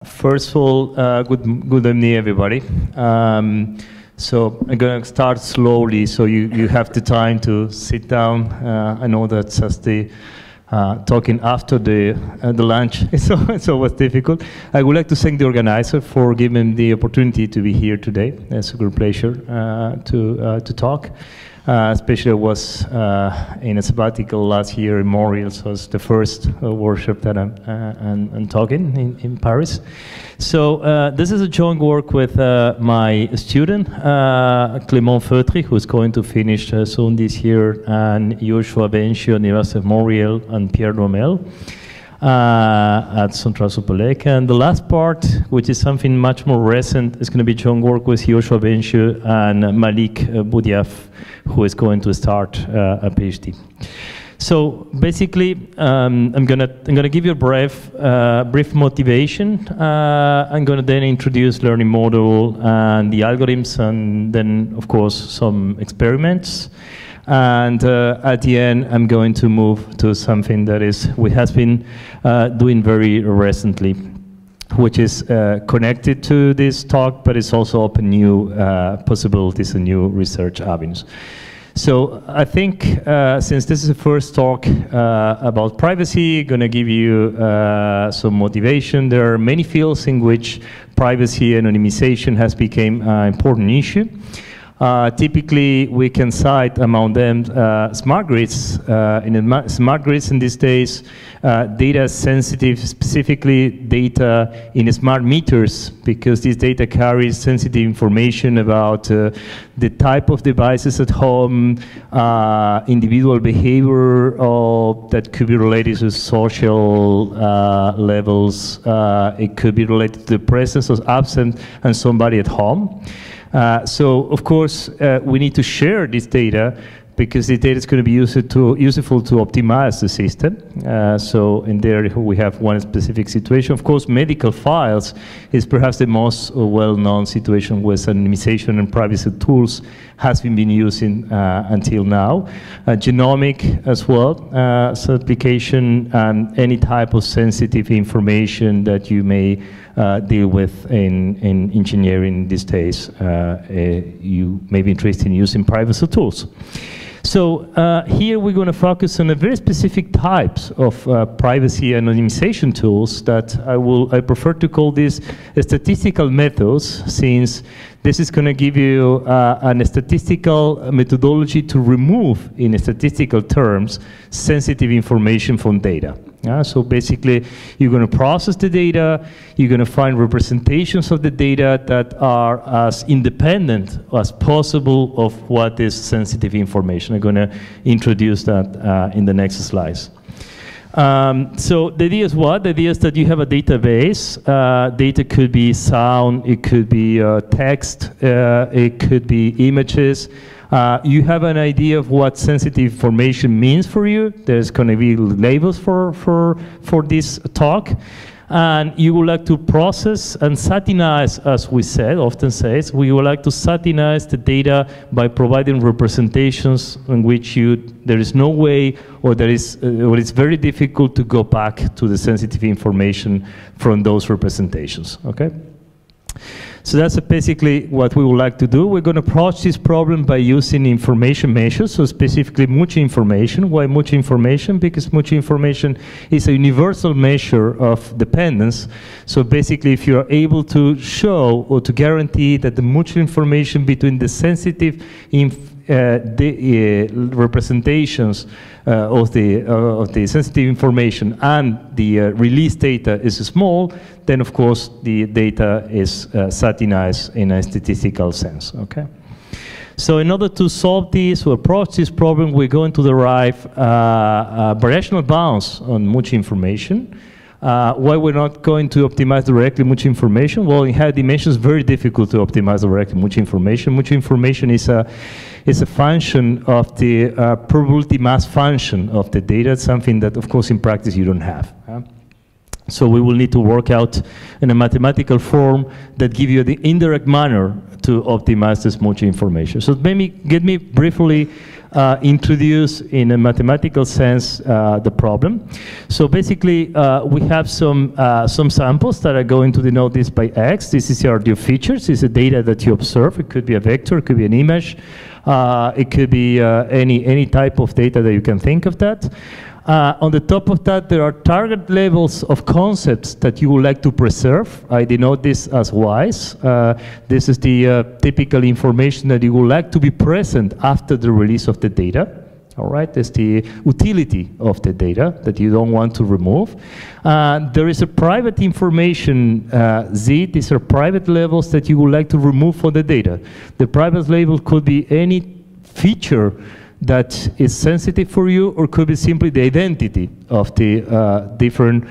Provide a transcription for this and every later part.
First of all, good evening, everybody. So I'm going to start slowly, so you have the time to sit down. I know that's just the talking after the lunch, it's always difficult. I would like to thank the organizer for giving the opportunity to be here today. It's a great pleasure to talk. Especially I was in a sabbatical last year in Montreal, so it's the first workshop that I'm talking in Paris. So this is a joint work with my student, Clément Feutry, who's going to finish soon this year, and Joshua Bencio, University of Montreal, and Pierre Romel at CentraleSupelec. And the last part, which is something much more recent, is going to be joint work with Joshua Bencio and Malik Boudiaf, who is going to start a PhD. So basically, I'm gonna give you a brief motivation. I'm gonna then introduce learning model and the algorithms, and then of course some experiments. And at the end, I'm going to move to something that we have been doing very recently, which is connected to this talk, but it's also open new possibilities and new research avenues. So I think since this is the first talk about privacy, I'm going to give you some motivation. There are many fields in which privacy and anonymization has become an important issue. Typically, we can cite among them smart grids. Smart grids in these days, data sensitive, specifically data in smart meters, because this data carries sensitive information about the type of devices at home, individual behavior that could be related to social levels. It could be related to the presence or absence and somebody at home. So, of course, we need to share this data because the data is going to be useful to optimize the system. So in there we have one specific situation. Of course, medical files is perhaps the most well-known situation where anonymization and privacy tools has been using until now. Genomic as well, certification, and any type of sensitive information that you may deal with in engineering these days. You may be interested in using privacy tools. So here we're going to focus on a very specific types of privacy anonymization tools that I prefer to call these statistical methods, since this is going to give you a statistical methodology to remove, in statistical terms, sensitive information from data. So basically, you're going to process the data, you're going to find representations of the data that are as independent as possible of what is sensitive information. I'm going to introduce that in the next slides. So the idea is what? The idea is that you have a database. Data could be sound, it could be text, it could be images. You have an idea of what sensitive information means for you. There's going to be labels for this talk. And you would like to process and satinize, as we said, often says, we would like to satinize the data by providing representations in which there is no way, or it's very difficult to go back to the sensitive information from those representations, okay? So that's basically what we would like to do. We're going to approach this problem by using information measures, so specifically much information. Why much information? Because much information is a universal measure of dependence. So basically, if you are able to show or to guarantee that the much information between the sensitive representations of the sensitive information and the release data is small, then of course the data is satinized in a statistical sense, okay? So in order to solve this or approach this problem, we're going to derive variational bounds on much information. Why we're not going to optimize directly much information? Well, in high dimensions, it's very difficult to optimize directly much information. Much information is a function of the probability mass function of the data, something that, of course, in practice you don't have. So we will need to work out in a mathematical form that give you the indirect manner to optimize this much information. So maybe get me briefly introduce in a mathematical sense the problem. So basically, we have some samples that are going to denote this by X. This is your features. This is the data that you observe. It could be a vector, it could be an image, it could be any type of data that you can think of that. On the top of that, there are target levels of concepts that you would like to preserve. I denote this as Ys. This is the typical information that you would like to be present after the release of the data. All right, that's the utility of the data that you don't want to remove. There is a private information, Z. These are private levels that you would like to remove for the data. The private label could be any feature that is sensitive for you, or could be simply the identity of the different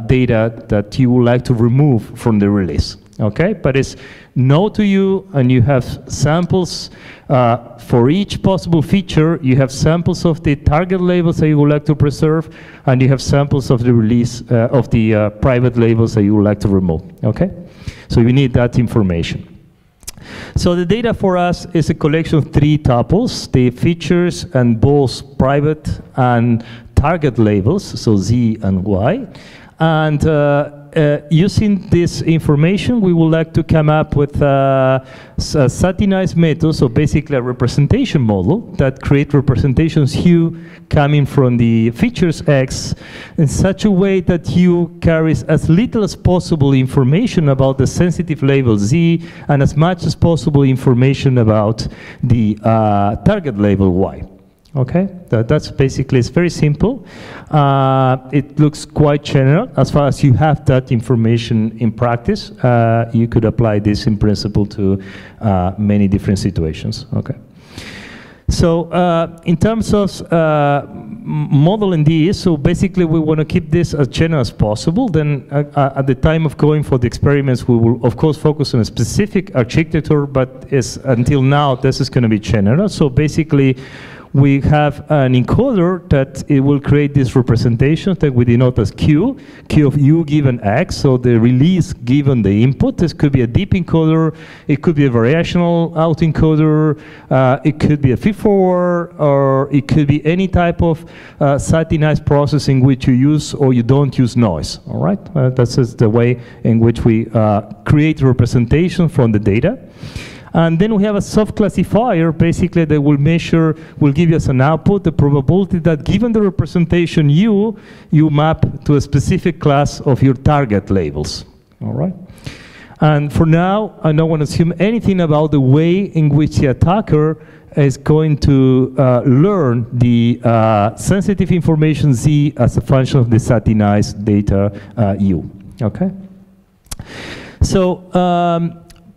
data that you would like to remove from the release. Okay, but it's known to you, and you have samples for each possible feature. You have samples of the target labels that you would like to preserve, and you have samples of the release of the private labels that you would like to remove. Okay, so you need that information. So the data for us is a collection of 3 tuples, the features and both private and target labels, so Z and Y. And using this information, we would like to come up with a Anonymized method, so basically a representation model that creates representations U coming from the features X in such a way that U carries as little as possible information about the sensitive label Z and as much as possible information about the target label Y. Okay, that's basically, it's very simple. It looks quite general. As far as you have that information in practice, you could apply this in principle to many different situations. Okay. So in terms of modeling these, so basically we want to keep this as general as possible. Then at the time of going for the experiments, we will of course focus on a specific architecture, but until now this is going to be general. So basically, we have an encoder that it will create these representations that we denote as Q of U given X, so the release given the input. This could be a deep encoder, it could be a variational autoencoder, it could be a feed-forward, or it could be any type of Anonymized processing which you use or you don't use noise, all right? That's just the way in which we create representation from the data. And then we have a soft classifier, basically, that will measure, will give us an output, the probability that given the representation U, you map to a specific class of your target labels, all right? And for now, I don't want to assume anything about the way in which the attacker is going to learn the sensitive information Z as a function of the Anonymized data U, okay? So,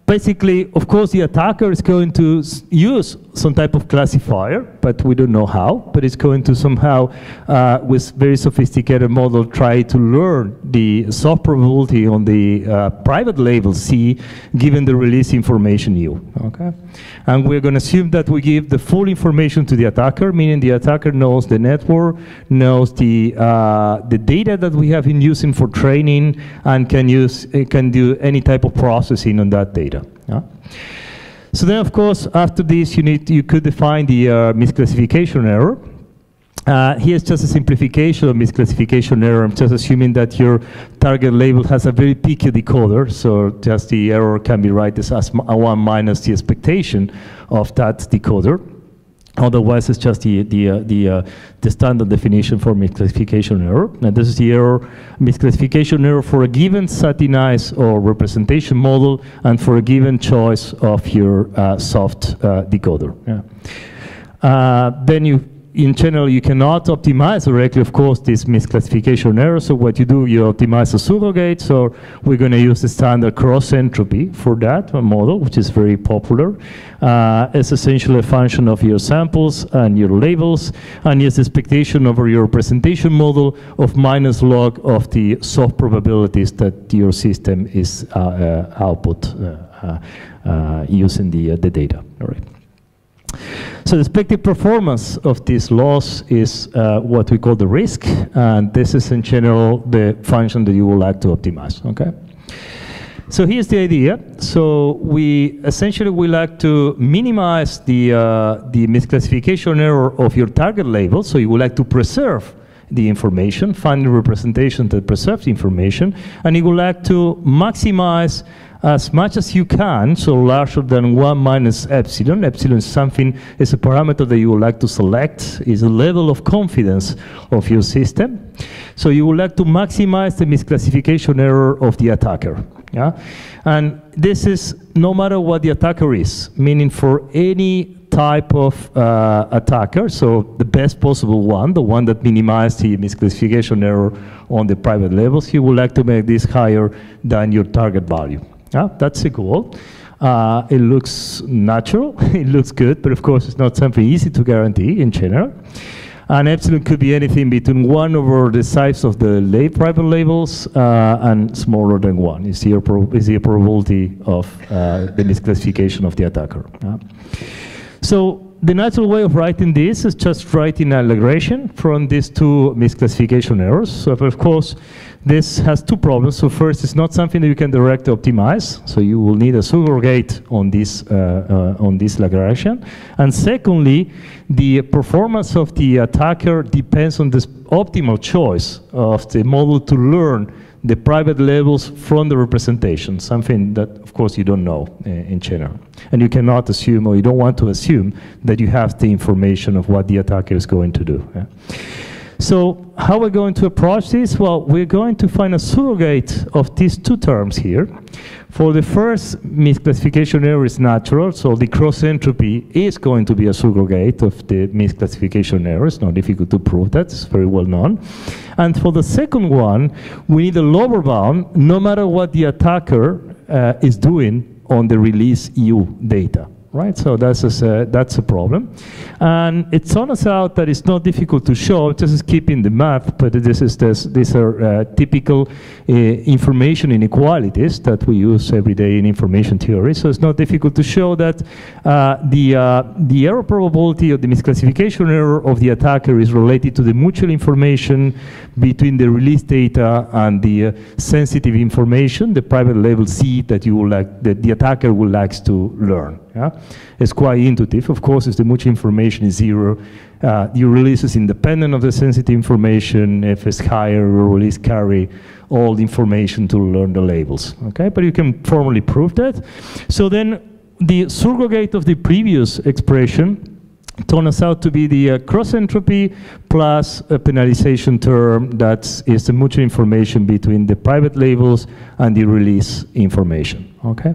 basically, of course, the attacker is going to use some type of classifier, but we don't know how, but it's going to somehow, with very sophisticated model, try to learn the soft probability on the private label C, given the release information U, okay? And we're going to assume that we give the full information to the attacker, meaning the attacker knows the network, knows the data that we have been using for training, and can do any type of processing on that data. Yeah. So then, of course, after this, you could define the misclassification error. Here's just a simplification of misclassification error. I'm just assuming that your target label has a very peaky decoder, so just the error can be written as 1 minus the expectation of that decoder. Otherwise, it's just the standard definition for misclassification error. And this is the misclassification error for a given Anonymized or representation model and for a given choice of your soft decoder. Yeah. Then in general, you cannot optimize directly, of course, this misclassification error. So what you do, you optimize the surrogate. So we're going to use the standard cross entropy for that model, which is very popular. It's essentially a function of your samples and your labels, and yes, expectation over your representation model of minus log of the soft probabilities that your system is output using the data. All right. So the expected performance of this loss is what we call the risk, and this is in general the function that you would like to optimize, okay? So here's the idea. So we essentially like to minimize the misclassification error of your target label. So you would like to preserve the information, find a representation that preserves the information, and you would like to maximize as much as you can, so larger than 1 minus epsilon. Epsilon is something, is a parameter that you would like to select, is a level of confidence of your system. So you would like to maximize the misclassification error of the attacker. Yeah? And this is no matter what the attacker is, meaning for any type of attacker, so the best possible one, the one that minimizes the misclassification error on the private levels, you would like to make this higher than your target value. Yeah, that's the goal. It looks natural, it looks good, but of course it's not something easy to guarantee in general. And epsilon could be anything between 1 over the size of the private labels and smaller than 1. Is the probability of the misclassification of the attacker. Yeah. So the natural way of writing this is just writing a Lagrangian from these two misclassification errors. So of course, this has two problems. So first, it's not something that you can directly optimize. So you will need a surrogate on this Lagrangian. And secondly, the performance of the attacker depends on this optimal choice of the model to learn the private labels from the representation, something that, of course, you don't know in general. And you cannot assume, or you don't want to assume, that you have the information of what the attacker is going to do. Yeah? So how are we going to approach this? Well, we're going to find a surrogate of these two terms here. For the first, misclassification error is natural, so the cross entropy is going to be a surrogate of the misclassification error. It's not difficult to prove that, it's very well known. And for the second one, we need a lower bound, no matter what the attacker is doing on the release EU data. Right, so that's a problem, and it turns out that it's not difficult to show. Just keeping the math, but these are typical information inequalities that we use every day in information theory. So it's not difficult to show that the error probability of the misclassification error of the attacker is related to the mutual information between the release data and the sensitive information, the private level C that you would like, that the attacker would like to learn. Yeah? It's quite intuitive. Of course, if the mutual information is 0, your release is independent of the sensitive information. If it's higher, your release carry all the information to learn the labels. Okay, but you can formally prove that. So then the surrogate of the previous expression turns out to be the cross entropy plus a penalization term that is the mutual information between the private labels and the release information. Okay.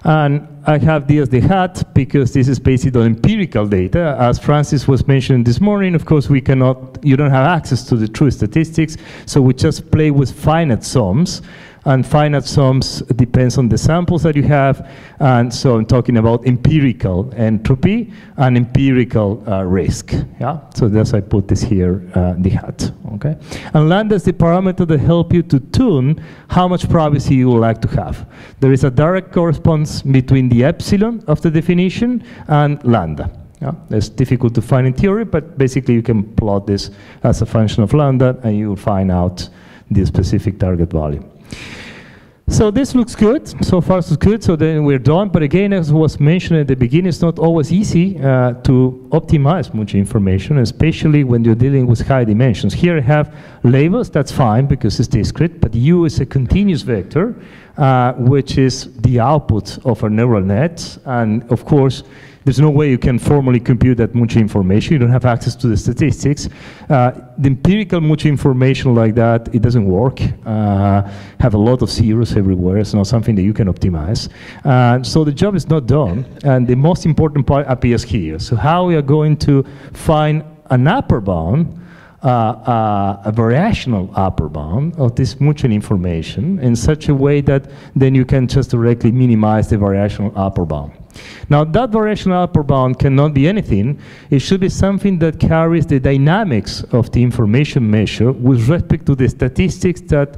And I have this the hat because this is based on empirical data. As Francis was mentioning this morning, of course, you don't have access to the true statistics, so we just play with finite sums. And finite sums depends on the samples that you have. And so I'm talking about empirical entropy and empirical risk. Yeah. So that's I put this here, the hat. Okay. And lambda is the parameter that help you to tune how much privacy you would like to have. There is a direct correspondence between the epsilon of the definition and lambda. Yeah. It's difficult to find in theory, but basically you can plot this as a function of lambda, and you will find out the specific target value. So this looks good. So far so good. So then we're done. But again, as was mentioned at the beginning, it's not always easy to optimize mutual information, especially when you're dealing with high dimensions. Here I have labels. That's fine because it's discrete. But U is a continuous vector, which is the output of a neural net. And of course, there's no way you can formally compute that mutual information. You don't have access to the statistics. The empirical mutual information like that, it doesn't work. Have a lot of zeros everywhere. It's not something that you can optimize. So the job is not done. And the most important part appears here. So how we are going to find an upper bound, a variational upper bound of this mutual information in such a way that then you can just directly minimize the variational upper bound. Now that variational upper bound cannot be anything. It should be something that carries the dynamics of the information measure with respect to the statistics that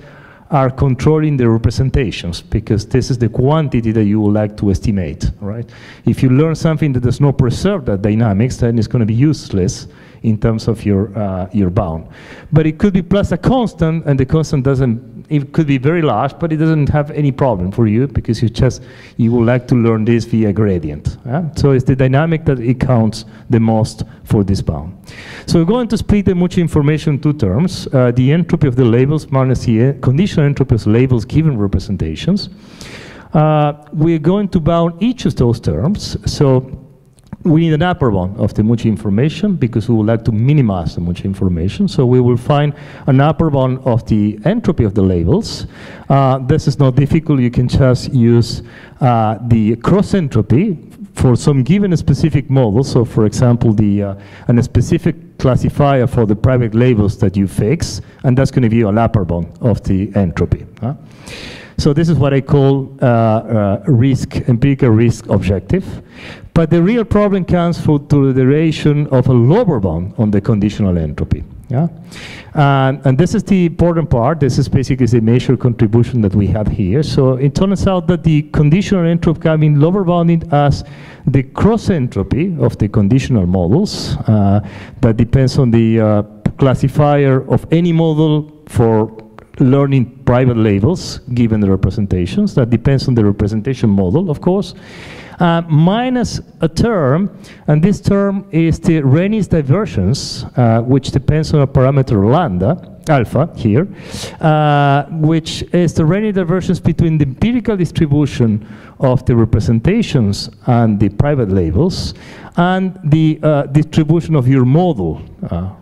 are controlling the representations, because this is the quantity that you would like to estimate, right? If you learn something that does not preserve that dynamics, then it's going to be useless in terms of your bound. But it could be plus a constant, and the constant doesn't, it could be very large, but it doesn't have any problem for you because you would like to learn this via gradient. So it's the dynamic that it counts the most for this bound. So we're going to split the mutual information in two terms, the entropy of the labels minus the conditional entropy of labels given representations. We're going to bound each of those terms. So we need an upper bound of the mutual information because we would like to minimize the mutual information. So we will find an upper bound of the entropy of the labels. This is not difficult. You can just use the cross entropy for some given specific model. So for example, a specific classifier for the private labels that you fix, and that's going to give you an upper bound of the entropy. So this is what I call empirical risk objective. But the real problem comes to the derivation of a lower bound on the conditional entropy. And this is the important part. This is basically the major contribution that we have here. So it turns out that the conditional entropy can be lower bounded as the cross entropy of the conditional models that depends on the classifier of any model for learning private labels given the representations. That depends on the representation model, of course. Minus a term, and this term is the Renyi's divergence, which depends on a parameter lambda, alpha here, which is the Renyi divergence between the empirical distribution of the representations and the private labels, and the distribution of your model,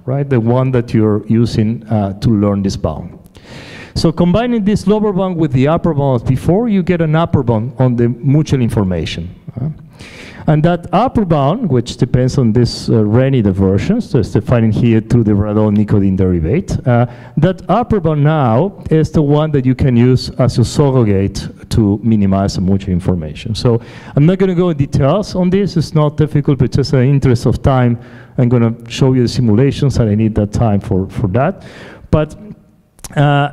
right, the one that you're using to learn this bound. So combining this lower bound with the upper bound before, you get an upper bound on the mutual information. And that upper bound, which depends on this Renyi divergence, so it's defined here through the Radon-Nikodym derivate, that upper bound now is the one that you can use as a surrogate to minimize the mutual information. So I'm not going to go in details on this. It's not difficult, but just in the interest of time, I'm going to show you the simulations, and I need that time for that. But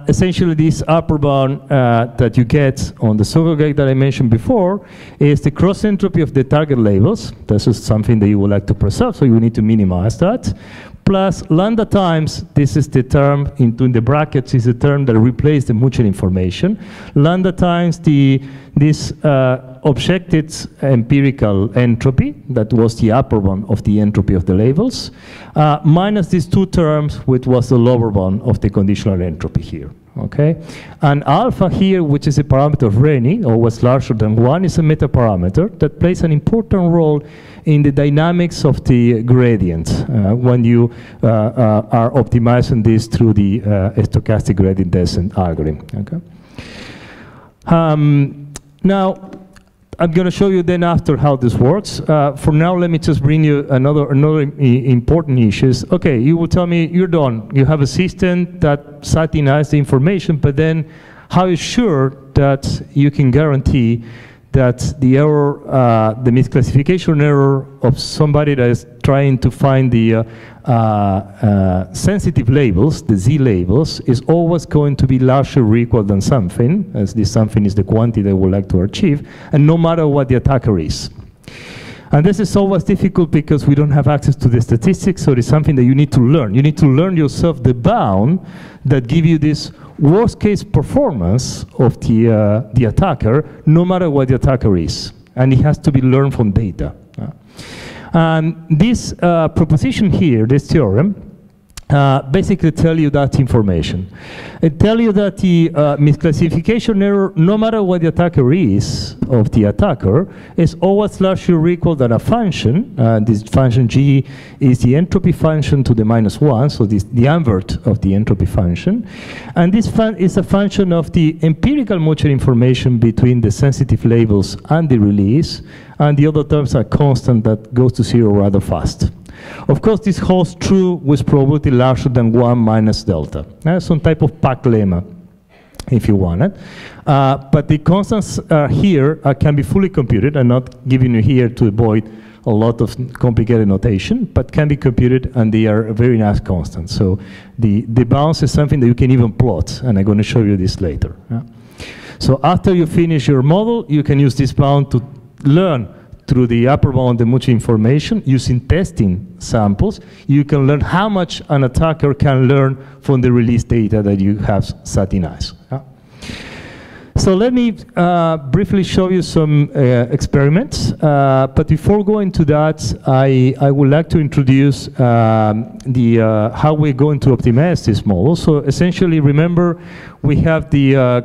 essentially, this upper bound that you get on the surrogate that I mentioned before is the cross entropy of the target labels. This is something that you would like to preserve, so you need to minimize that. Plus lambda times, this is the term in the brackets, is the term that replaces the mutual information. Lambda times this objected empirical entropy, that was the upper bound of the entropy of the labels, minus these two terms, which was the lower bound of the conditional entropy here. Okay, and alpha here, which is a parameter of Renyi, always larger than 1, is a meta-parameter that plays an important role in the dynamics of the gradient when you are optimizing this through the stochastic gradient descent algorithm. Okay. Now, I'm going to show you then after how this works. For now, let me just bring you another important issues. Okay, you will tell me you're done. You have a system that satisfies the information, but then how are you sure that you can guarantee that the error, the misclassification error of somebody that is trying to find the sensitive labels, the Z labels, is always going to be larger or equal than something, as this something is the quantity they would like to achieve, and no matter what the attacker is. And this is always difficult because we don't have access to the statistics, so it's something that you need to learn. You need to learn yourself the bound that give you this worst case performance of the attacker, no matter what the attacker is. And it has to be learned from data. And this proposition here, this theorem, basically tell you that information. It tells you that the misclassification error, no matter what the attacker is of the attacker, is always larger or equal than a function. This function G is the entropy function to the -1, so this the invert of the entropy function. And this is a function of the empirical mutual information between the sensitive labels and the release, and the other terms are constant that goes to 0 rather fast. Of course, this holds true with probability larger than 1 minus delta. Some type of Pack lemma, if you want it. But the constants here can be fully computed. I'm not giving you here to avoid a lot of complicated notation, but can be computed, and they are very nice constants. So the bounds is something that you can even plot, and I'm going to show you this later. So after you finish your model, you can use this bound to learn through the upper bound of the mutual information, using testing samples, you can learn how much an attacker can learn from the release data that you have satinized. So let me briefly show you some experiments, but before going to that, I would like to introduce how we're going to optimize this model. So essentially, remember, we have the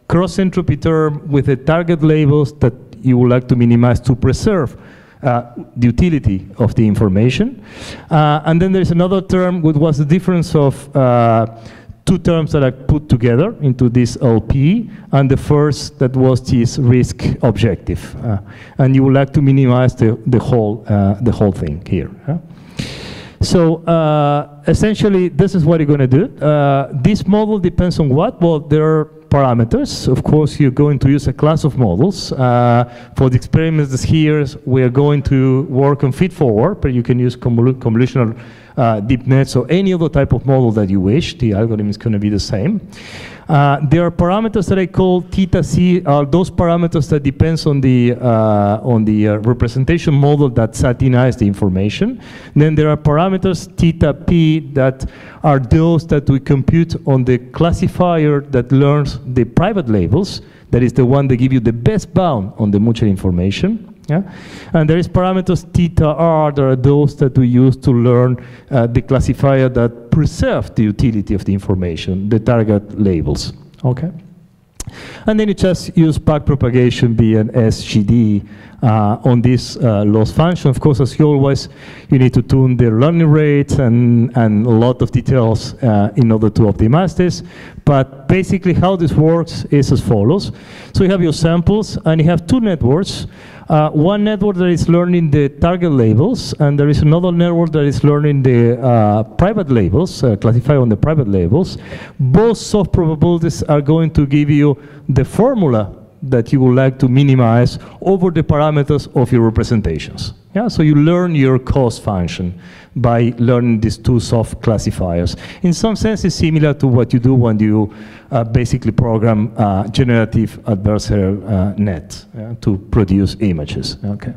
cross-entropy term with the target labels that you would like to minimize to preserve the utility of the information. And then there's another term, which was the difference of two terms that I put together into this LP, and the first that was this risk objective. And you would like to minimize the whole thing here. So essentially, this is what you're going to do. This model depends on what? Well, there are parameters. Of course, you're going to use a class of models. For the experiments here, we are going to work on feed-forward, but you can use convolutional deep nets or any other type of model that you wish. The algorithm is going to be the same. There are parameters that I call theta c, those parameters that depends on the representation model that satinizes the information. Then there are parameters theta p that are those that we compute on the classifier that learns the private labels. That is the one that give you the best bound on the mutual information. Yeah? And there is parameters theta r, that are those that we use to learn the classifier that preserve the utility of the information, the target labels. Okay? And then you just use backpropagation B and SGD on this loss function. Of course, as always, you need to tune the learning rates and a lot of details in order to optimize this. But basically, how this works is as follows. So you have your samples, and you have two networks. One network that is learning the target labels, and there is another network that is learning the private labels, classified on the private labels. Both soft probabilities are going to give you the formula that you would like to minimize over the parameters of your representations. Yeah, so you learn your cost function by learning these two soft classifiers. In some sense, it's similar to what you do when you basically program generative adversarial net to produce images. Okay.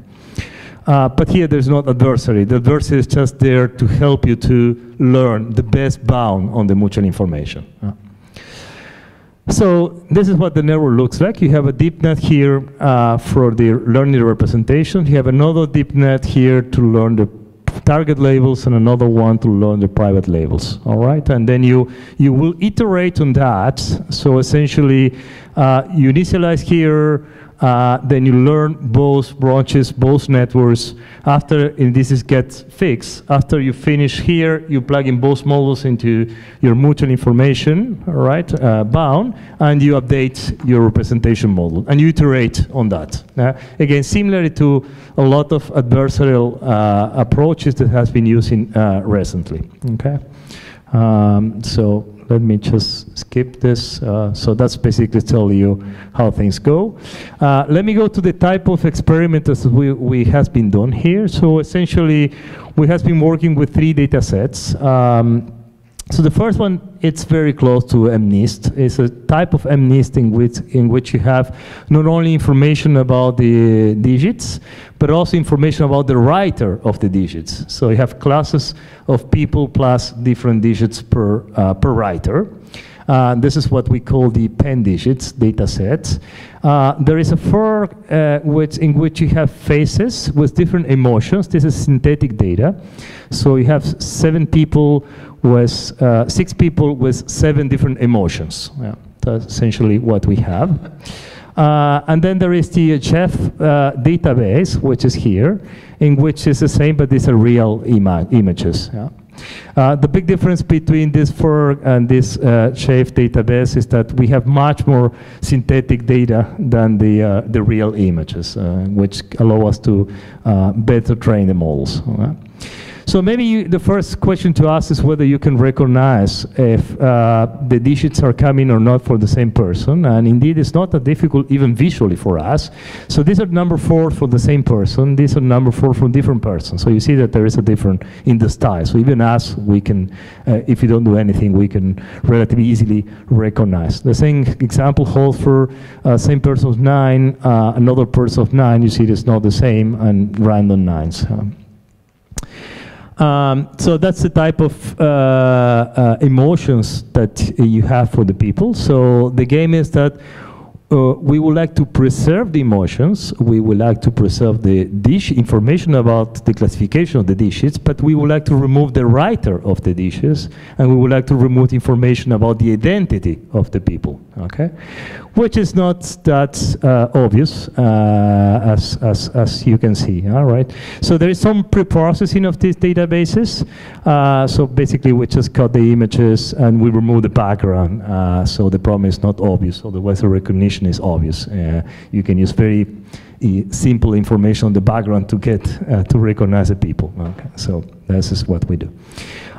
But here there's not adversary. The adversary is just there to help you to learn the best bound on the mutual information. So this is what the network looks like. You have a deep net here for the learning representation. You have another deep net here to learn the target labels and another one to learn the private labels. All right, and then you will iterate on that. So essentially, you initialize here. Then you learn both branches, both networks. After this gets fixed, after you finish here, you plug in both models into your mutual information, all right, bound, and you update your representation model, and you iterate on that. Again, similar to a lot of adversarial approaches that has been using recently. Okay, so let me just skip this. So that's basically tell you how things go. Let me go to the type of experiment that we has been done here. So essentially, we have been working with 3 data sets. So the first one, it's very close to MNIST. It's a type of MNIST in which you have not only information about the digits, but also information about the writer of the digits. So you have classes of people plus different digits per writer. This is what we call the pen digits data set. There is a fork in which you have faces with different emotions. This is synthetic data. So you have 6 people with 7 different emotions. Yeah, that's essentially what we have. And then there is the Jeff database, which is here, in which is the same, but these are real images. Yeah. The big difference between this fork and this Chef database is that we have much more synthetic data than the real images, which allow us to better train the models. So maybe the first question to ask is whether you can recognize if the digits are coming or not for the same person. And indeed, it's not that difficult even visually for us. So these are number 4 for the same person. These are number 4 for different persons. So you see that there is a difference in the style. So even us, we can, if you don't do anything, we can relatively easily recognize. The same example holds for same person of 9, another person of 9. You see it's not the same, and random 9s. So that's the type of emotions that you have for the people. So the game is that we would like to preserve the emotions, we would like to preserve the information about the classification of the digits, but we would like to remove the writer of the digits, and we would like to remove information about the identity of the people, okay? Which is not that obvious, as you can see, all right? So there is some pre-processing of these databases. So basically we just cut the images and we remove the background, so the problem is not obvious, otherwise the recognition is obvious. You can use very simple information on the background to get to recognize the people. Okay, so this is what we do.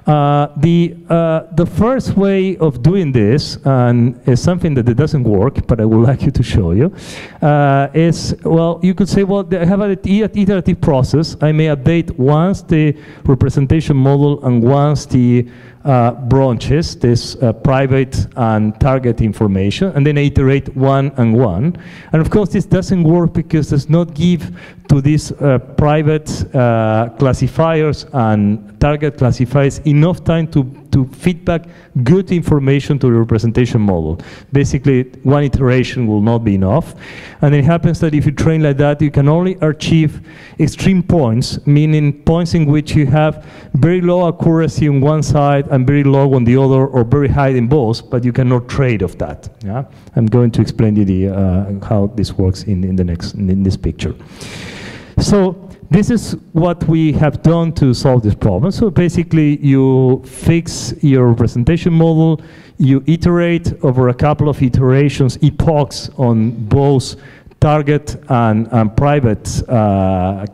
The first way of doing this, and is something that it doesn't work, but I would like you to show you, is, well, you could say, well, I have an iterative process. I may update once the representation model and once the branches, this private and target information, and then I iterate one and one. And of course, this doesn't work because it does not give to these private classifiers and target classifiers enough time to feedback good information to the representation model. Basically, one iteration will not be enough. And it happens that if you train like that, you can only achieve extreme points, meaning points in which you have very low accuracy on one side and very low on the other, or very high in both, but you cannot trade of that. Yeah? I'm going to explain to you how this works in this picture. So this is what we have done to solve this problem. So basically, you fix your representation model, you iterate over a couple of iterations, epochs on both target and private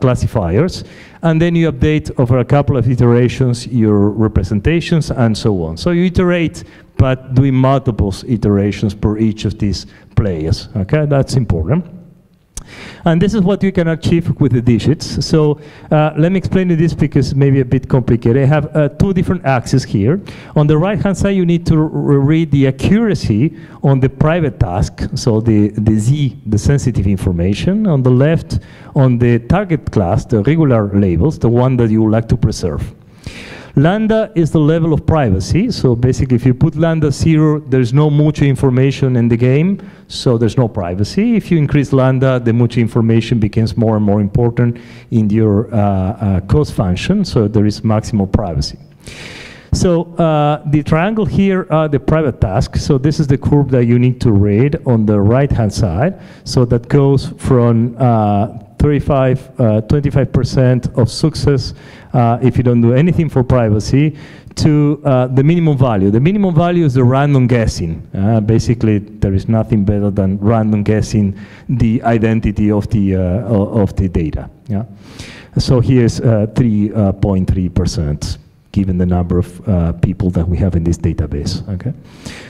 classifiers, and then you update over a couple of iterations your representations and so on. So you iterate, but doing multiple iterations per each of these players. Okay, that's important. And this is what you can achieve with the digits. So let me explain this because it may be a bit complicated. I have 2 different axes here. On the right-hand side, you need to read the accuracy on the private task, so the Z, the sensitive information. On the left, on the target class, the regular labels, the one that you would like to preserve. Lambda is the level of privacy, so basically if you put lambda 0, there's no much information in the game, so there's no privacy. If you increase lambda, the much information becomes more and more important in your cost function, so there is maximal privacy. So the triangle here are the private tasks, so this is the curve that you need to read on the right-hand side, so that goes from 25% of success if you don't do anything for privacy to the minimum value. The minimum value is the random guessing. Basically, there is nothing better than random guessing the identity of the data. Yeah? So here's 3.3%. Given the number of people that we have in this database, okay?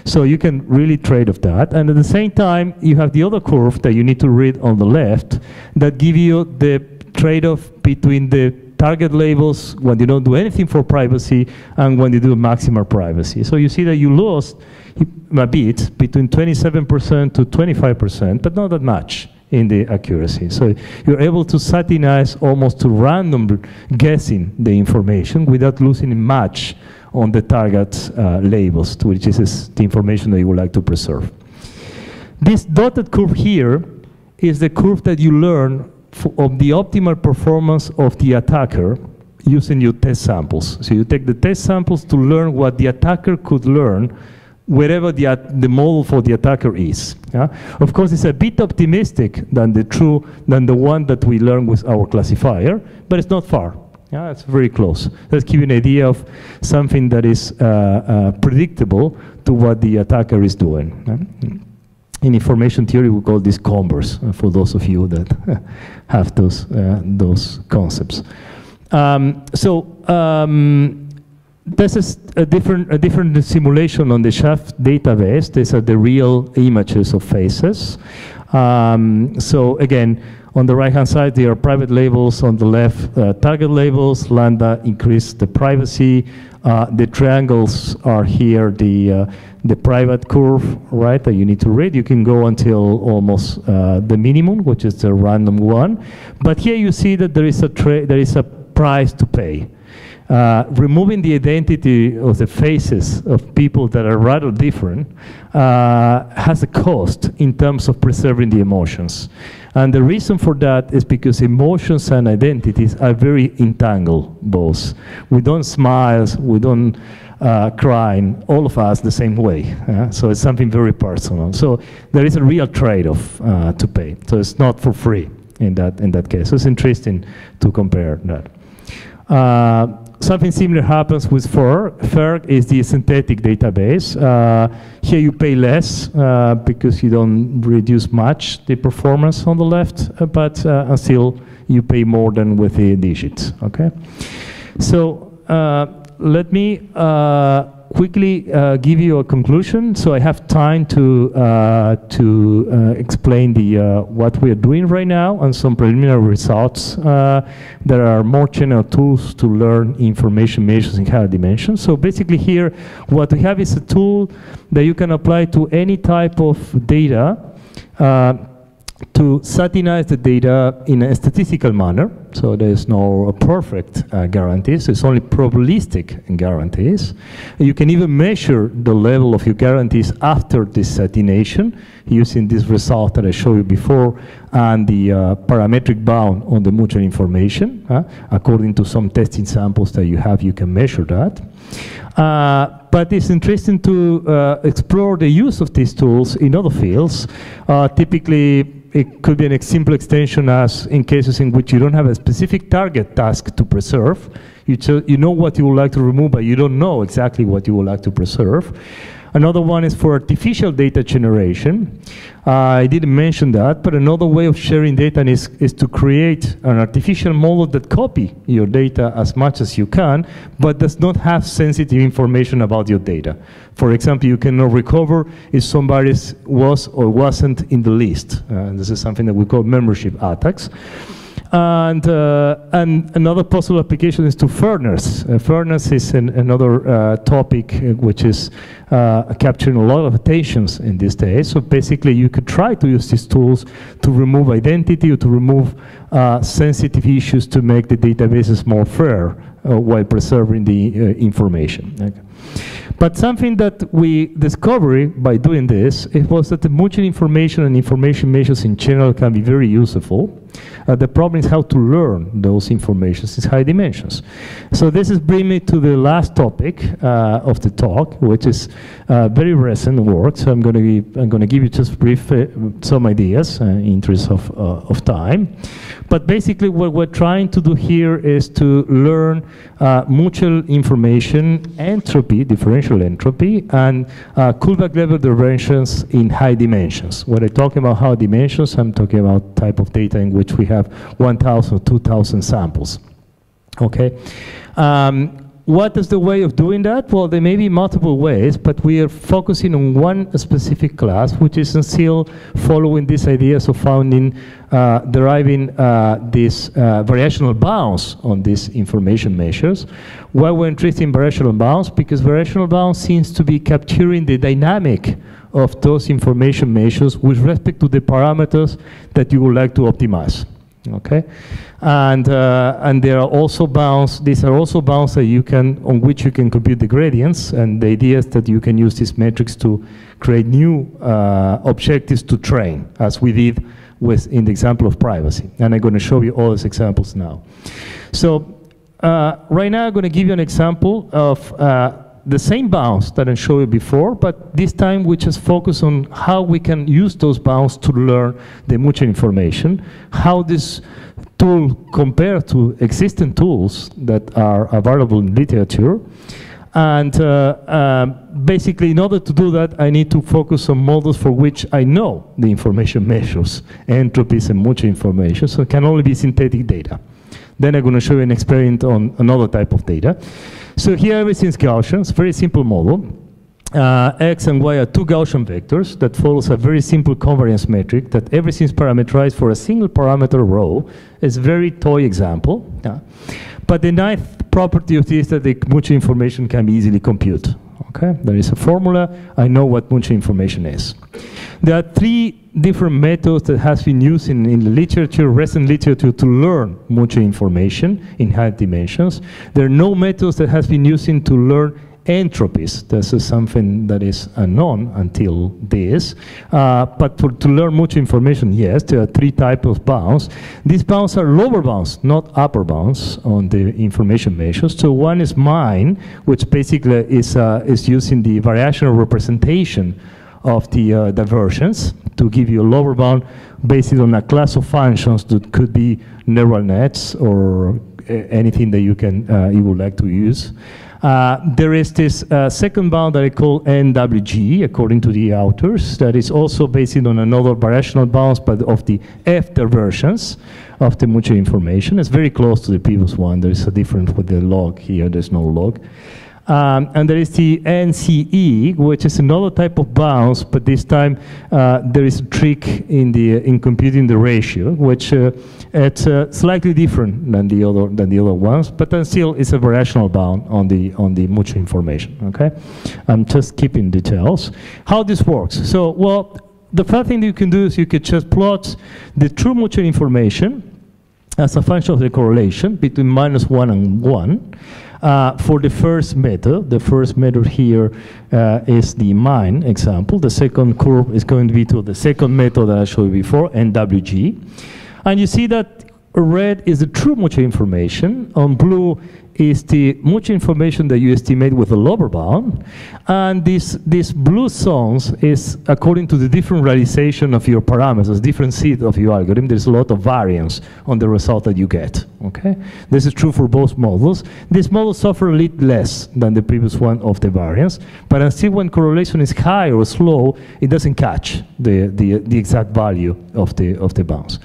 So you can really trade off that, and at the same time, you have the other curve that you need to read on the left that give you the trade-off between the target labels when you don't do anything for privacy and when you do maximal privacy. So you see that you lost a bit between 27% to 25%, but not that much in the accuracy. So you're able to satinize almost to random guessing the information without losing much on the target labels, which is the information that you would like to preserve. This dotted curve here is the curve that you learn of the optimal performance of the attacker using your test samples. So you take the test samples to learn what the attacker could learn wherever the model for the attacker is. Yeah? Of course, it's a bit optimistic than the one that we learn with our classifier, but it's not far. Yeah, it's very close. Let's give you an idea of something that is predictable to what the attacker is doing. In information theory, we call this converse, for those of you that have those concepts. This is a different simulation on the Chef database. These are the real images of faces. So again, on the right-hand side, there are private labels. On the left, target labels. Lambda increase the privacy. The triangles are here, the private curve, right, that you need to read. You can go until almost the minimum, which is the random one. But here you see that there is a price to pay. Removing the identity of the faces of people that are rather different has a cost in terms of preserving the emotions. And the reason for that is because emotions and identities are very entangled, both. We don't smile, we don't cry, all of us the same way. So it's something very personal. So there is a real trade-off to pay. So it's not for free in that case. So it's interesting to compare that. Something similar happens with FERG. FERG is the synthetic database. Here you pay less because you don't reduce much the performance on the left, but still you pay more than with the digits. Okay. So let me quickly give you a conclusion. So I have time to explain what we are doing right now and some preliminary results. There are more general tools to learn information measures in higher dimensions. So basically here, what we have is a tool that you can apply to any type of data to satinize the data in a statistical manner. So there is no perfect guarantees, it's only probabilistic guarantees. You can even measure the level of your guarantees after this satination using this result that I showed you before and the parametric bound on the mutual information. According to some testing samples that you have, you can measure that. But it's interesting to explore the use of these tools in other fields. Typically, it could be a simple extension as in cases in which you don't have a specific target task to preserve. You know what you would like to remove, but you don't know exactly what you would like to preserve. Another one is for artificial data generation. I didn't mention that, but another way of sharing data is to create an artificial model that copy your data as much as you can, but does not have sensitive information about your data. For example, you cannot recover if somebody was or wasn't in the list. This is something that we call membership attacks. And another possible application is to fairness. Fairness is another topic which is capturing a lot of attentions in these days. So basically you could try to use these tools to remove identity or to remove sensitive issues to make the databases more fair while preserving the information. Okay. But something that we discovered by doing this, it was that the mutual information and information measures in general can be very useful. The problem is how to learn those informations in high dimensions. So this is bringing me to the last topic of the talk, which is very recent work. So I'm going to give you just brief some ideas in interest of time. But basically what we're trying to do here is to learn mutual information, entropy, differential entropy, and Kullback level divergence in high dimensions. When I talk about high dimensions, I'm talking about type of data in which we have 1,000 or 2,000 samples. Okay. What is the way of doing that? Well, there may be multiple ways, but we are focusing on one specific class, which is still following these ideas of deriving these variational bounds on these information measures. Why we're interested in variational bounds? Because variational bounds seems to be capturing the dynamic of those information measures with respect to the parameters that you would like to optimize. Okay, and there are also bounds. These are also bounds that on which you can compute the gradients. And the idea is that you can use these metrics to create new objectives to train, as we did in the example of privacy. And I'm going to show you all these examples now. So right now I'm going to give you an example of the same bounds that I showed you before, but this time we just focus on how we can use those bounds to learn the mutual information, how this tool compares to existing tools that are available in literature. And basically, in order to do that, I need to focus on models for which I know the information measures, entropies and mutual information, so it can only be synthetic data. Then I'm going to show you an experiment on another type of data. So here everything's Gaussian. It's a very simple model. X and Y are two Gaussian vectors that follows a very simple covariance metric that everything is parameterized for a single parameter row. It's a very toy example. But the nice property of this is that the mutual information can be easily computed. Okay? There is a formula. I know what mutual information is. There are three different methods that has been used in the literature, recent literature, to learn mutual information in high dimensions. There are no methods that has been using to learn entropies. This is something that is unknown until this. But to learn mutual information, yes, there are three types of bounds. These bounds are lower bounds, not upper bounds on the information measures. So one is mine, which basically is using the variational representation of the divergence to give you a lower bound based on a class of functions that could be neural nets or anything that you would like to use. There is this second bound that I call NWG, according to the authors, that is also based on another variational bounds, but of the F diversions of the mutual information. It's very close to the previous one. There is a difference with the log here. There's no log. And there is the NCE, which is another type of bounds, but this time there is a trick in computing the ratio, which it's slightly different than the other ones, but then still it's a variational bound on the mutual information. Okay, I'm just keeping details. How this works? So, well, the first thing that you can do is you could just plot the true mutual information as a function of the correlation between -1 and 1. For the first method here is the mine example. The second curve is going to be to the second method that I showed you before, NWG. And you see that red is the true mutual information. On blue is the mutual information that you estimate with a lower bound. And this blue zones is according to the different realization of your parameters, different seed of your algorithm. There's a lot of variance on the result that you get. Okay? This is true for both models. This model suffer a little less than the previous one of the variance, but until when correlation is high or slow, it doesn't catch the exact value of the bounds.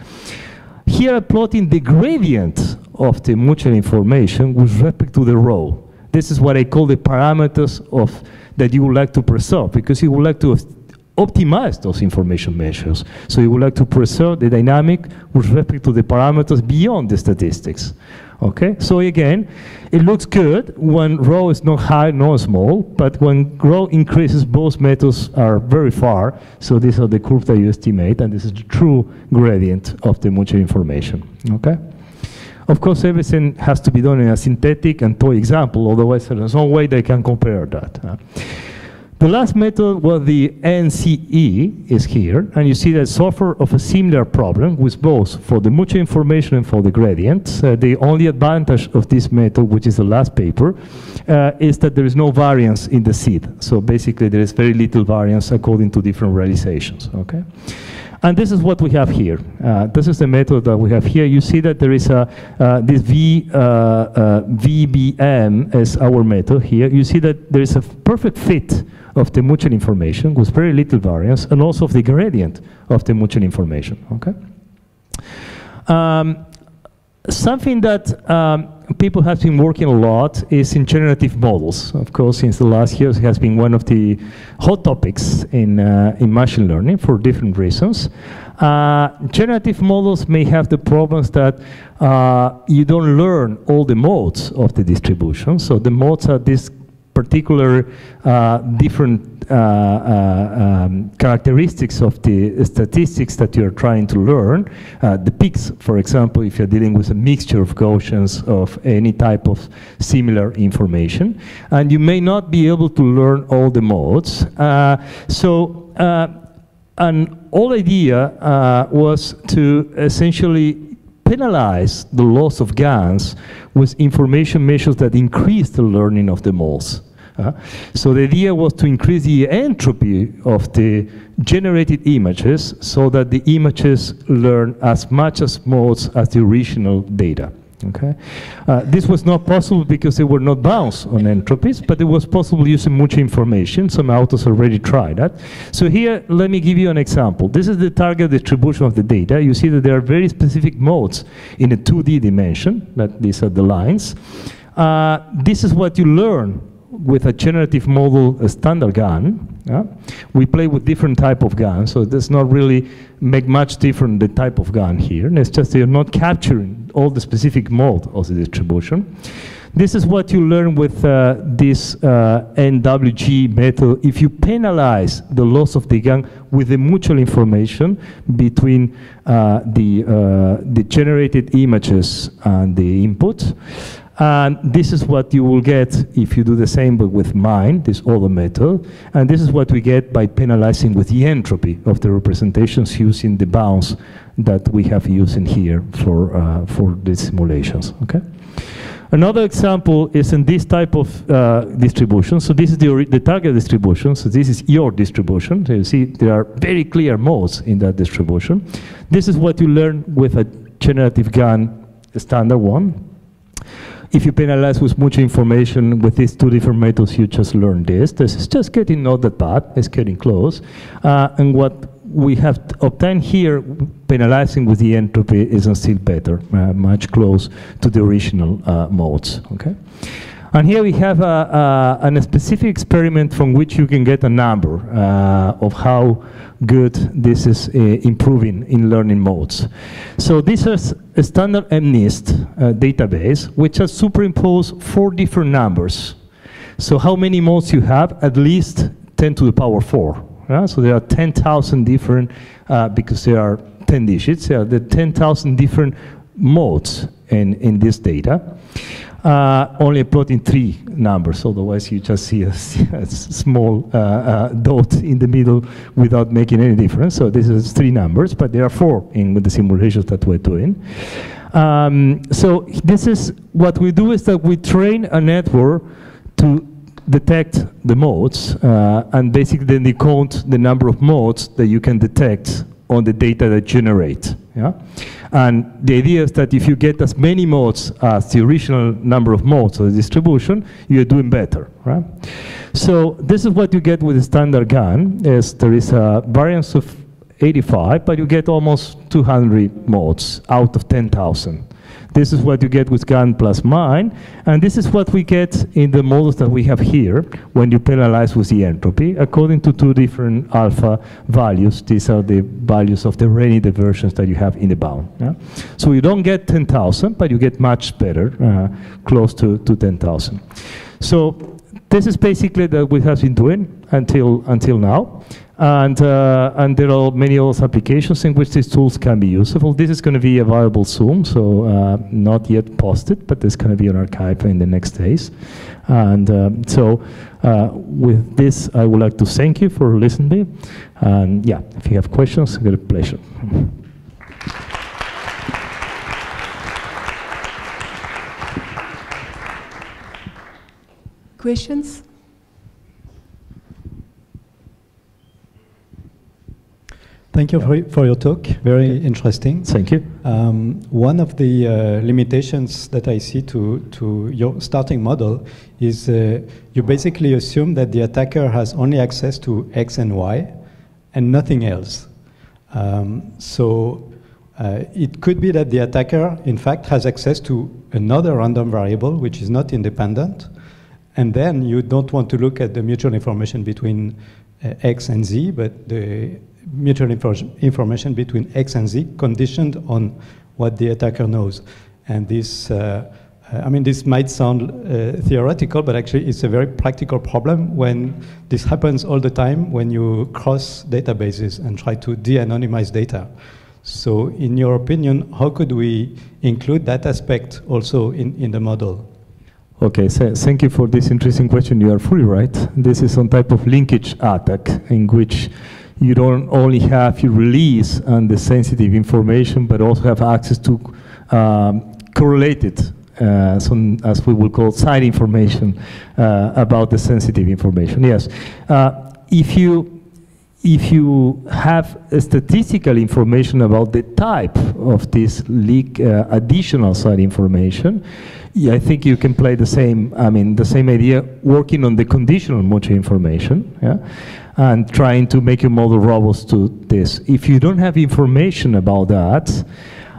Here I'm plotting the gradient of the mutual information with respect to the row. This is what I call the parameters that you would like to preserve, because you would like to optimize those information measures. So you would like to preserve the dynamic with respect to the parameters beyond the statistics. Okay, so again, it looks good when rho is not high nor small, but when rho increases, both methods are very far. So these are the curves that you estimate, and this is the true gradient of the mutual information. Okay. Of course, everything has to be done in a synthetic and toy example, otherwise there's no way they can compare that. The last method, well, the NCE is here, and you see that suffer of a similar problem with both for the mutual information and for the gradients. The only advantage of this method, which is the last paper, is that there is no variance in the seed. So basically, there is very little variance according to different realizations. Okay. And this is what we have here. This is the method that we have here. You see that there is this VBM as our method here. You see that there is a perfect fit of the mutual information with very little variance, and also of the gradient of the mutual information. Okay. Something that people have been working a lot is in generative models. Of course, since the last years, it has been one of the hot topics in machine learning for different reasons. Generative models may have the problems that you don't learn all the modes of the distribution. So the modes are these particular different characteristics of the statistics that you're trying to learn. The peaks, for example, if you're dealing with a mixture of Gaussians of any type of similar information, and you may not be able to learn all the modes. An whole idea was to essentially penalize the loss of GANs with information measures that increase the learning of the modes. So the idea was to increase the entropy of the generated images so that the images learn as much as modes as the original data. Okay, this was not possible because they were not bounds on entropies, but it was possible using much information. Some authors already tried that. So here, let me give you an example. This is the target distribution of the data. You see that there are very specific modes in a 2D dimension, that these are the lines. This is what you learn with a generative model, a standard GAN. We play with different type of GAN, so it does not really make much different the type of GAN here. And it's just you're not capturing all the specific mode of the distribution. This is what you learn with this NWG method. If you penalize the loss of the GAN with the mutual information between the generated images and the inputs. And this is what you will get if you do the same but with mine, this other method. And this is what we get by penalizing with the entropy of the representations using the bounds that we have used in here for the simulations. Okay. Another example is in this type of distribution. So this is the target distribution. So this is your distribution. So you see there are very clear modes in that distribution. This is what you learn with a generative GAN standard one. If you penalize with much information with these two different methods, you just learn this. This is just getting not that bad. It's getting close. And what we have obtained here, penalizing with the entropy, isn't still better, much close to the original modes. Okay. And here we have a specific experiment from which you can get a number of how good this is improving in learning modes. So this is a standard MNIST database, which has superimposed 4 different numbers. So how many modes you have? At least 10 to the power 4. So there are 10,000 different, because there are 10 digits, there are the 10,000 different modes in this data. Only plotting 3 numbers, otherwise you just see a small dot in the middle without making any difference. So this is 3 numbers, but there are 4 with the simulations that we're doing. So this is what we do is that we train a network to detect the modes, and basically then they count the number of modes that you can detect on the data that generate. Yeah? And the idea is that if you get as many modes as the original number of modes of the distribution, you're doing better. Right? So this is what you get with the standard GAN, is there is a variance of 85, but you get almost 200 modes out of 10,000. This is what you get with GAN plus mine, and this is what we get in the models that we have here when you penalize with the entropy, according to 2 different alpha values. These are the values of the rainy diversions that you have in the bound. Yeah? So you don't get 10,000, but you get much better, close to 10,000. So this is basically that we have been doing until now. And there are many other applications in which these tools can be useful. This is going to be available soon, so not yet posted, but it's going to be on archive in the next days. And so with this, I would like to thank you for listening. And yeah, if you have questions, it's a pleasure. Questions? Thank you for your talk. Very interesting. Thank you. One of the limitations that I see to your starting model is you basically assume that the attacker has only access to X and Y and nothing else. So it could be that the attacker, in fact, has access to another random variable which is not independent, and then you don't want to look at the mutual information between X and Z, but the mutual information between X and Z conditioned on what the attacker knows. And this, I mean, this might sound theoretical, but actually it's a very practical problem when this happens all the time when you cross databases and try to de-anonymize data. So in your opinion, how could we include that aspect also in the model? Okay, so thank you for this interesting question. You are fully right. This is some type of linkage attack in which you don't only have your release and the sensitive information, but also have access to correlated, some, as we will call, side information about the sensitive information. Yes, if if you have statistical information about the type of this leak, additional side information, I think you can play the same, the same idea, working on the conditional mutual information, yeah, and trying to make your model robust to this. If you don't have information about that,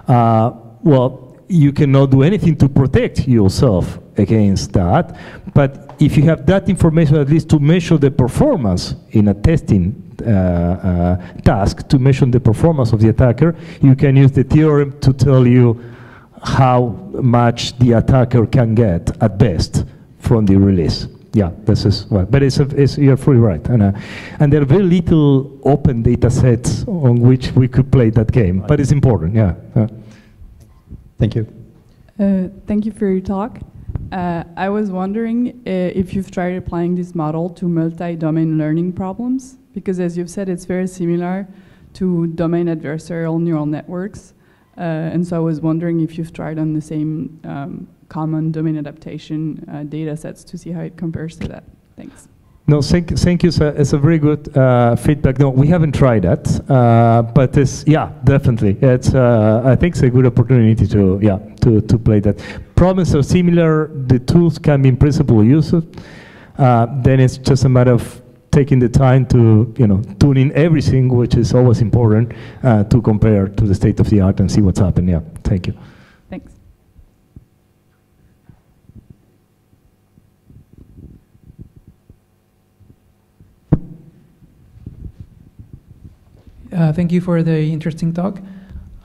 well, you cannot do anything to protect yourself against that. But if you have that information, at least to measure the performance in a testing task, to measure the performance of the attacker, you can use the theorem to tell you how much the attacker can get at best from the release. Yeah, this is well, but you're fully right, and there are very little open data sets on which we could play that game, but it's important. Yeah. Thank you. Thank you for your talk. I was wondering if you've tried applying this model to multi-domain learning problems, because as you've said, it's very similar to domain adversarial neural networks. And so I was wondering if you've tried on the same common domain adaptation data sets to see how it compares to that. Thanks. No, thank you. It's a very good feedback. No, we haven't tried that, but it's, yeah, definitely. It's I think it's a good opportunity to play that. Problems are similar. The tools can be in principle used. Then it's just a matter of taking the time to tune in everything, which is always important, to compare to the state of the art and see what's happened. Yeah, thank you. Thanks. Thank you for the interesting talk.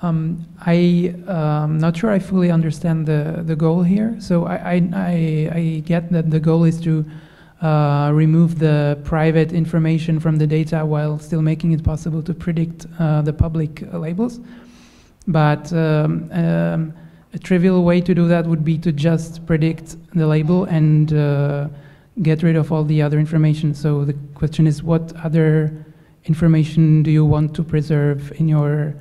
I'm not sure I fully understand the goal here. So I get that the goal is to remove the private information from the data while still making it possible to predict the public labels. But a trivial way to do that would be to just predict the label and get rid of all the other information. So the question is, what other information do you want to preserve in your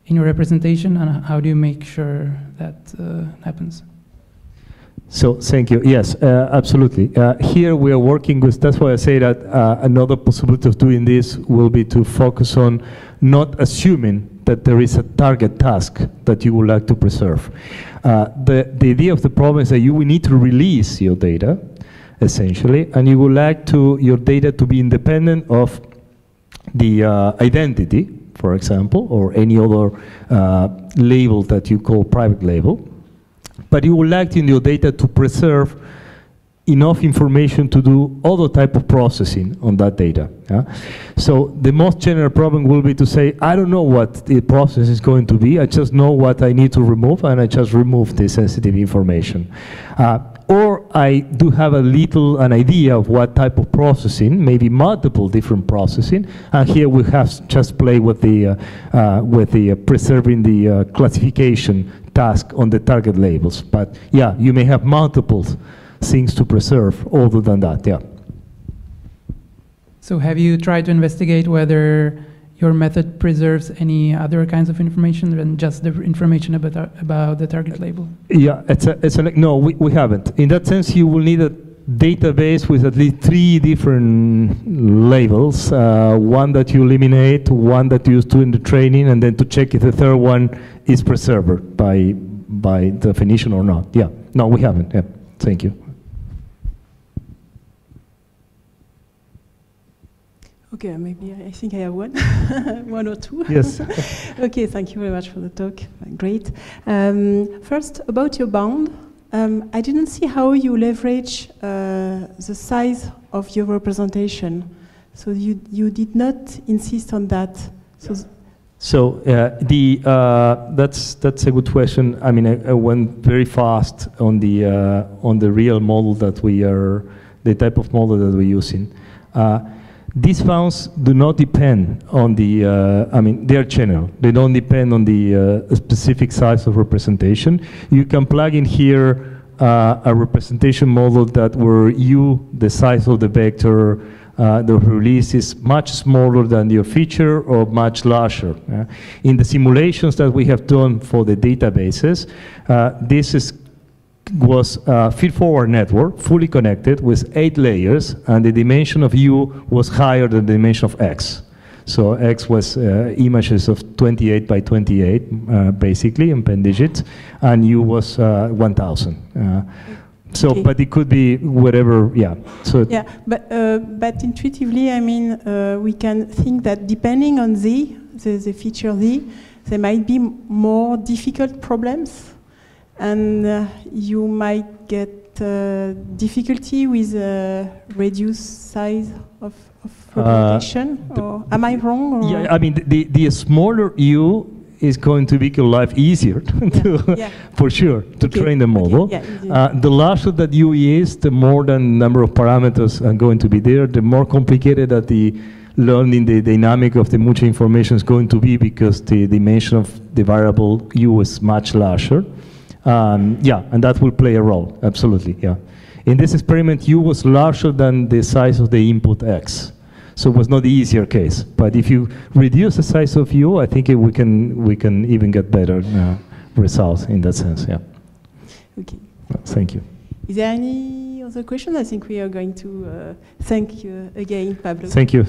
representation, and how do you make sure that happens? So thank you. Yes, absolutely. Here we are working with, that's why I say that another possibility of doing this will be to focus on not assuming that there is a target task that you would like to preserve. The idea of the problem is that you will need to release your data, essentially, and you would like your data to be independent of the identity, for example, or any other label that you call private label. But you would like in your data to preserve enough information to do other type of processing on that data. Yeah? So the most general problem will be to say, I don't know what the process is going to be, I just know what I need to remove, and I just remove the sensitive information. Or I do have an idea of what type of processing, maybe multiple different processing, and here we have just play with the preserving the classification task on the target labels. But yeah, you may have multiple things to preserve other than that, yeah. So have you tried to investigate whether your method preserves any other kinds of information than just the information about the target label? Yeah, no, we haven't. In that sense, you will need a database with at least 3 different labels, one that you eliminate, one that you use in the training, and then to check if the third one is preserved by definition or not. Yeah, no, we haven't. Yeah, thank you. Okay, maybe I think I have one, one or two. Yes. Okay, thank you very much for the talk. Great. First, about your bound, I didn't see how you leverage the size of your representation. So you did not insist on that. So that's a good question. I mean, I went very fast on the real model that the type of model that we're using. These bounds do not depend on they are general. They don't depend on the specific size of representation. You can plug in here a representation model that where the size of the vector, the release is much smaller than your feature or much larger. In the simulations that we have done for the databases, this was a feed-forward network, fully connected with 8 layers, and the dimension of U was higher than the dimension of X. So X was images of 28 by 28, basically, in pen digits, and U was 1,000. So, Okay. but it could be whatever, yeah. So Yeah, but intuitively, I mean, we can think that depending on the feature Z, there might be more difficult problems, and you might get difficulty with reduced size of representation. Or am I wrong? Or? yeah, I mean, the smaller U is going to make your life easier for sure, to train the model. Okay. Yeah, the larger that U is, the more the number of parameters are going to be there, the more complicated that the learning, the dynamic of the mutual information is going to be, because the dimension of the variable U is much larger. Yeah, and that will play a role, absolutely, yeah. In this experiment, U was larger than the size of the input X. So it was not the easier case. But if you reduce the size of U, I think we can even get better results in that sense, yeah. Okay. Well, thank you. Is there any other question? I think we are going to thank you again, Pablo. Thank you.